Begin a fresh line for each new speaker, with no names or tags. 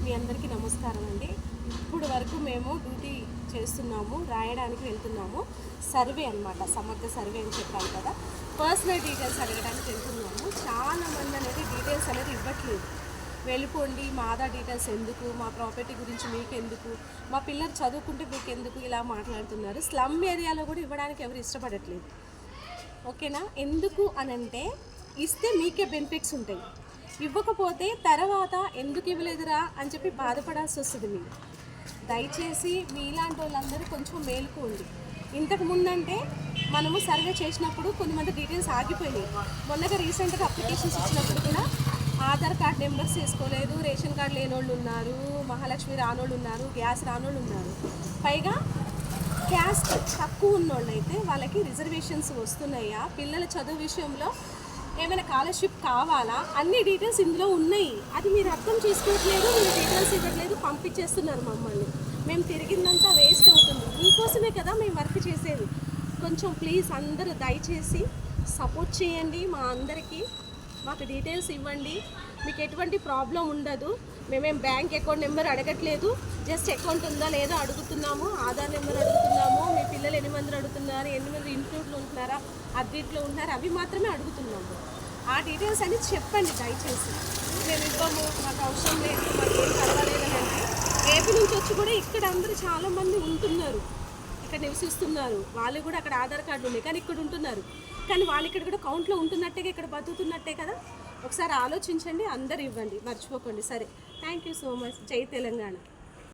మీ అందరికీ నమస్కారం అండి. ఇప్పుడు వరకు మేము డ్యూటీ చేస్తున్నాము, రాయడానికి వెళ్తున్నాము. సర్వే అన్నమాట, సమగ్ర సర్వే అని చెప్పాను కదా. పర్సనల్ డీటెయిల్స్ అడగడానికి వెళ్తున్నాము. చాలామంది అనేది డీటెయిల్స్ అనేది ఇవ్వట్లేదు. వెళ్ళిపోండి, మా ఆధార్ డీటెయిల్స్ ఎందుకు, మా ప్రాపర్టీ గురించి మీకు ఎందుకు, మా పిల్లలు చదువుకుంటే మీకు ఎందుకు, ఇలా మాట్లాడుతున్నారు. స్లమ్ ఏరియాలో కూడా ఇవ్వడానికి ఎవరు ఇష్టపడట్లేదు. ఓకేనా? ఎందుకు అనంటే ఇస్తే మీకే బెనిఫిట్స్ ఉంటాయి, ఇవ్వకపోతే తర్వాత ఎందుకు ఇవ్వలేదురా అని చెప్పి బాధపడాల్సి వస్తుంది. మీరు దయచేసి మీలాంటి వాళ్ళందరూ కొంచెం మేలుకోండి. ఇంతకు ముందంటే మనము సర్వే చేసినప్పుడు కొంతమంది డీటెయిల్స్ ఆగిపోయినాయి. మొన్నగా రీసెంట్గా అప్లికేషన్స్ ఇచ్చినప్పుడు కూడా ఆధార్ కార్డ్ నెంబర్స్ తీసుకోలేదు, రేషన్ కార్డు లేనోళ్ళు ఉన్నారు, మహాలక్ష్మి రానోళ్ళు ఉన్నారు, గ్యాస్ రానోళ్ళు ఉన్నారు. పైగా క్యాస్ట్ తక్కువ ఉన్నోళ్ళు అయితే వాళ్ళకి రిజర్వేషన్స్ వస్తున్నాయా, పిల్లల చదువు విషయంలో ఏమైనా స్కాలర్షిప్ కావాలా, అన్ని డీటెయిల్స్ ఇందులో ఉన్నాయి. అది మీరు అర్థం చేసుకోవట్లేదు, మీరు డీటెయిల్స్ ఇవ్వట్లేదు, పంపించేస్తున్నారు మమ్మల్ని. మేము తిరిగిందంతా వేస్ట్ అవుతుంది. మీకోసమే కదా మేము వర్క్ చేసేది. కొంచెం ప్లీజ్ అందరూ దయచేసి సపోర్ట్ చేయండి. మా అందరికీ మాకు డీటెయిల్స్ ఇవ్వండి. మీకు ఎటువంటి ప్రాబ్లం ఉండదు. మేమేం బ్యాంక్ అకౌంట్ నెంబర్ అడగట్లేదు, జస్ట్ అకౌంట్ ఉందా లేదో అడుగుతున్నాము, ఆధార్ నెంబర్ అడుగుతున్నాము, మీ పిల్లలు ఎన్ని మంది అడుగుతున్నారు, ఎన్ని మంది ఇంట్లో ఉంటున్నారా, అద్దెంట్లో ఉంటున్నారా, అవి మాత్రమే అడుగుతున్నాము. ఆ డీటెయిల్స్ అని చెప్పండి దయచేసి. మేము ఇవ్వము, మాకు అవసరం లేదు, మాకు ఏం పర్వాలేదని అంటే ఏపీ నుంచి వచ్చి కూడా ఇక్కడ అందరూ చాలామంది ఉంటున్నారు, ఇక్కడ నివసిస్తున్నారు. వాళ్ళు కూడా అక్కడ ఆధార్ కార్డు ఉన్నాయి కానీ ఇక్కడ ఉంటున్నారు. కానీ వాళ్ళు ఇక్కడ కూడా కౌంట్లో ఉంటున్నట్టేగా, ఇక్కడ బతుకుతున్నట్టే కదా. ఒకసారి ఆలోచించండి, అందరు ఇవ్వండి, మర్చిపోకండి. సరే, థ్యాంక్ యూ సో మచ్. జై తెలంగాణ.